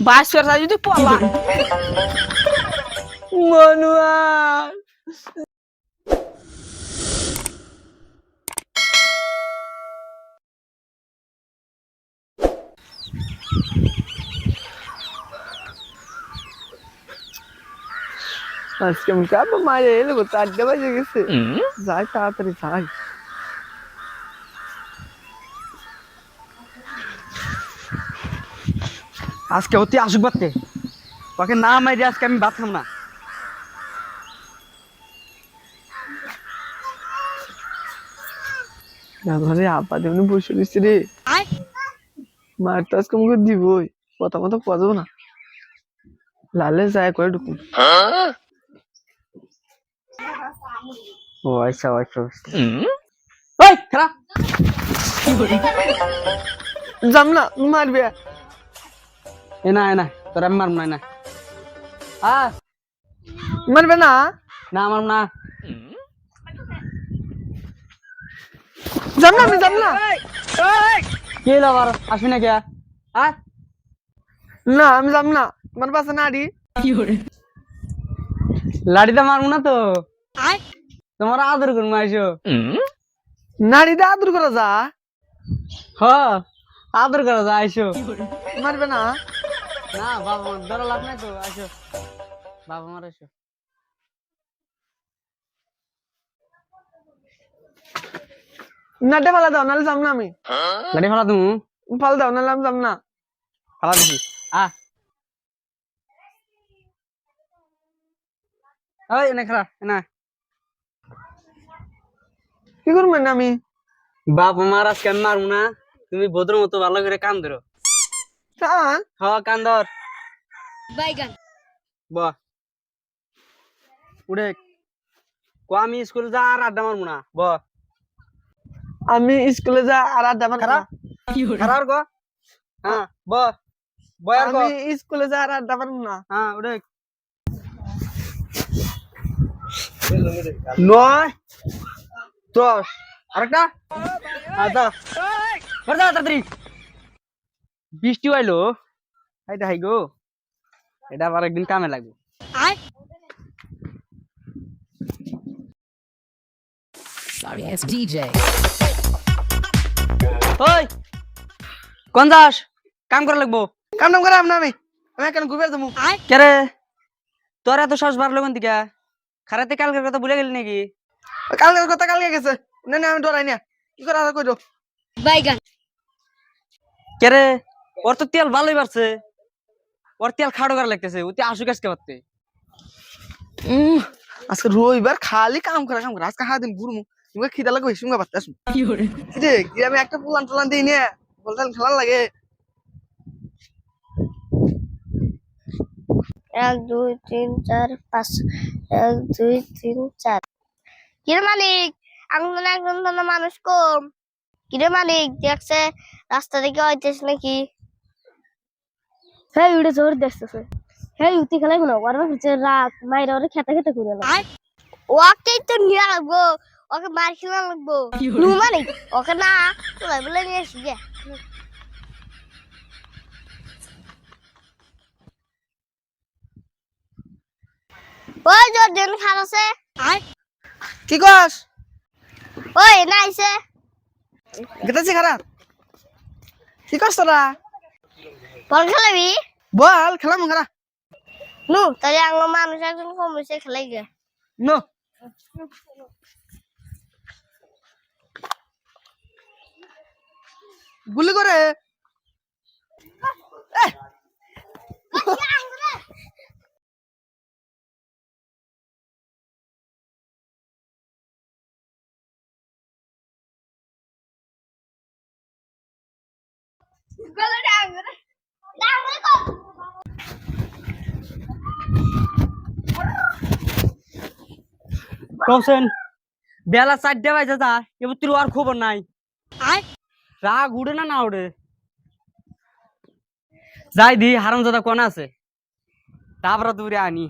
বাসের সাথে যদি পলা মনুয়ার আজকে আমি কাপড় মারে এলো 4টা বাজে গেছে যাই তাড়াতাড়ি যাই আজকে অতি আসুক বাড়তে ওকে না মাইরে আজকে আমি ভাত খাম না। ঘরে আপা যেমন বসে রয়েছে রে মার তো আজকে মুখে দিবই কথা মতো পাওয়া যাবো না লালে যায় করে ঢুকুন ও আচ্ছা আচ্ছা ওই খারাপ যাম না মারবে এনা এনা তোর আমি মারব না মারবে না না মারব না যাম না আমি যাম না কি হলো আবার আসবি না কে না আমি যাম না আমার পাশে নাড়ি লাড়িতে মারবো না তো তোমার আদর করবো আইসো নাড়িতে আদর করা যা হ আদর করা যায় আইসো মারবে না না বাবা মার ধরা লাভ নাই তো আইসো বাবা মার আইসো নাটে ফালা দাও নাহলে যাম না আমি লাড়ি ফেলা তুমি ফাল দাও নাহলে আমি যাম না ফেলা দিছি ওই এনে খারা এনা কি করবেন আমি বাপ মার আজকে আমি মারবো না তুমি ভদ্র মতো ভালো করে কান ধরো কান হ কান ধর বাইগান বাহ উড়ে কো আমি স্কুল যা আর আড্ডা মারবো না ব আমি স্কুলে যা আর আড্ডা মারবো খারা না। খারার গো হ্যাঁ বয়ার গো আমি স্কুলে যা আর আড্ডা মারবো না হ্যাঁ উড়ে 9 10 আরেকটা আদা করদা তাড়াতাড়ি বৃষ্টি হইলো এইটা হাই গো এটা আবার একদিন কামে লাগবে Sorry, it's DJ. ওই কোন যাস কাম করা লাগবো কাম নাম করাম না আমি কেন ঘুরে যাবো কে রে তোর এত শ্বাস বাড়লো কোন দিকে খারাতে কালকের কথা ভুলে গেলি নাকি কালকে কথা কালকে গেছে না না আমি ডরাই না কি করা আর কইরো বাইগান কে রে ওর তো তেল ভালোই বাড়ছে ওর তেল খাড়ো করা লাগতেছে ওতে আসুক আজকে পারতে আজকে রবিবার খালি কাম করা আজকে সারাদিন ঘুরমু তুমি খিদা লাগবে সঙ্গে বাড়তে আসুন রে গ্রামে একটা পুলান টুলান দিই না বলতাম খেলা লাগে 1 2 3 4 5 1 2 3 4 কিরে মালিক আঙ্গুল একজন তো মানুষ কম কিরে মালিক দেখছে রাস্তা থেকে হইতেছ নাকি হ্যাঁ উড়ে জোর দেখতেছে হ্যাঁ উতি খেলাই কোনো ওর হচ্ছে রাত মাইরা ওরে খেতে খেতে করে না ওকে তো নিয়ে লাগবো ওকে মার খেলা লাগবো নু মালিক ওকে না তোলাই বলে নিয়ে আসি গে ওই জোর দেন খারাছে কি কস ওই না আইছে গেতাছি খারাপ কি কস তোরা বল খেলাবি বল খেলাম খারা নু তাহলে আঙ্গ মানুষ একজন কমেছে খেলাই গে নো গুলি করে কমছেন বেলা 4টা বাজে যা এবার তুই আর খবর নাই রাগ উড়ে না উড়ে যাই দি হারামজাদা কোন আছে তারপরে দূরে আনি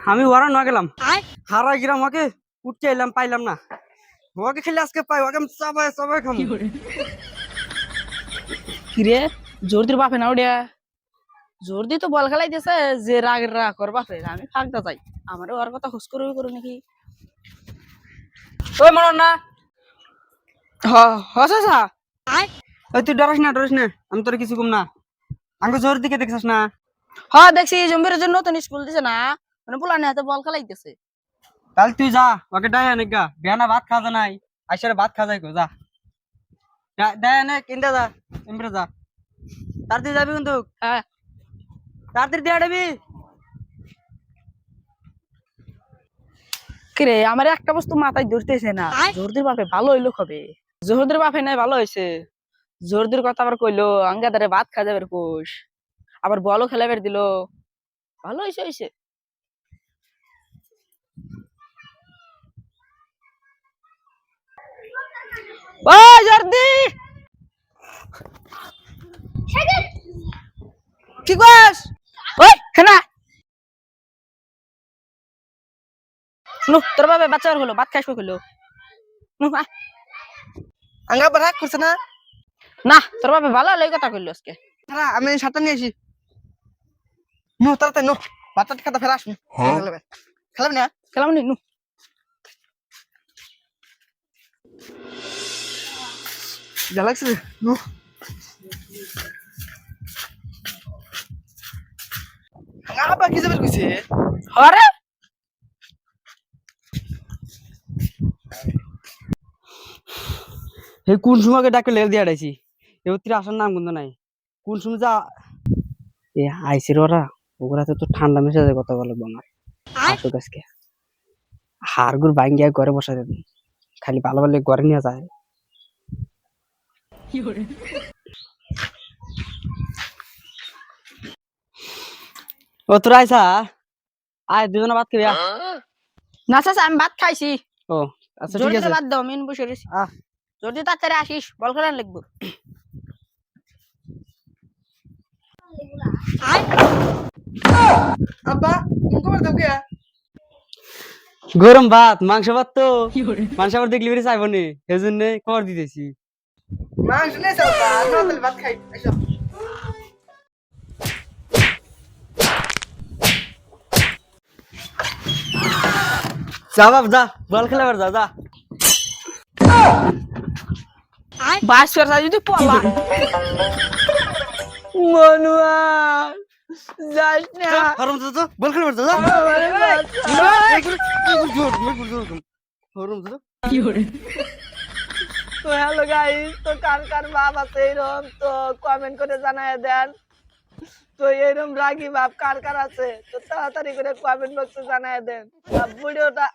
আমি ওরা না গেলাম হারা গেলাম ওকে উঠতে এলাম পাইলাম না ওকে খেলে আজকে পাই ওকে আমি চাবাই চাবাই খাম কিরে জোর দিয়ে বাপে না ওডিয়া জোর দিয়ে তো বল খেলাইতেছে যে রাগের রাগ কর বাপে আমি ফাঁকদা যাই আমারও ওর কথা হুস করে করো নাকি ওই মরণ না হসা ওই তুই ডরিস না আমি তোর কিছু কম না আমাকে জোর দিকে দেখছিস না হ্যাঁ দেখছি জম্বির জন্য নতুন স্কুল দিছে না মানে পোলানে হাতে বল খেলাইতেছে তাহলে তুই যা ওকে ডাই আনে গা বেনা ভাত খাওয়া নাই আইসারে ভাত খাওয়া যাই গো যা ডাই আনে কিনতে যা এমরে যা তাড়াতাড়ি যাবি কিন্তু হ্যাঁ তাড়াতাড়ি দিয়ে আড়বি কিরে আমার একটা বস্তু মাথায় ধরতেছে না জোরদের বাপে ভালো হইলো কবে জোরদের বাপে নাই ভালো হয়েছে জোরদের কথা আবার কইলো আঙ্গাদারে ভাত খা যাবে কোষ আবার বলও খেলাবার দিল ভালো হয়েছে ও জর্দি কি কস ওই খানা নু তোর বাবা বাচ্চা হলো ভাত খাইস কইলো নু আঙ্গা রাগ করছে না না তোর বাবা ভালো লই কথা কইলো আজকে আমি সাতটা নিয়ে আসি নো তাড়াতাড়ি নো বাচ্চাটা খাতা ফেরা আসুন খেলাবি না খেলাম নি নু যা লাগছে নো আবা কি যাবে কইছে হরে এই কোন সময়কে ডাকে লেল দিয়ে আড়াইছি এবার আসার নাম কিন্তু নাই কোন সময় যা এ আইসির ওরা তো ঠান্ডা মেশাজে কথা বলে আমার আসুক আজকে হাড়গুড় ভাঙ্গিয়া ঘরে বসা দেবে খালি ভালো ভালো ঘরে নিয়ে যায় ও তোরা আইসা আয় দুজনে ভাত খাবি না চাচা আমি ভাত খাইছি ও আচ্ছা ঠিক জোরদি আছে বাদ দাও মেন বসে রইছি আহ জোরদি তাড়াতাড়ি আসিস বল খেলান লাগবো আব্বা মুখ কবার দাও কে গরম ভাত মাংস ভাত তো মাংস আবার দেখলি বেরিয়ে চাইব নি এই জন্য খবর দিতেছি মাংস নেই আব্বা তাহলে ভাত খাই এসো যা বাপ যা বল খেলে আবার যা যা বাস করে যদি পলা মনুয়া যাস না হরম যা বল খেলে আবার যা হরম যা তো হ্যালো গাইস তো কার কার বাপ আছে এরকম তো কমেন্ট করে জানায় দেন তো এরকম রাগী বাপ কার কার আছে তো তাড়াতাড়ি করে কমেন্ট বক্সে জানায় দেন ভিডিওটা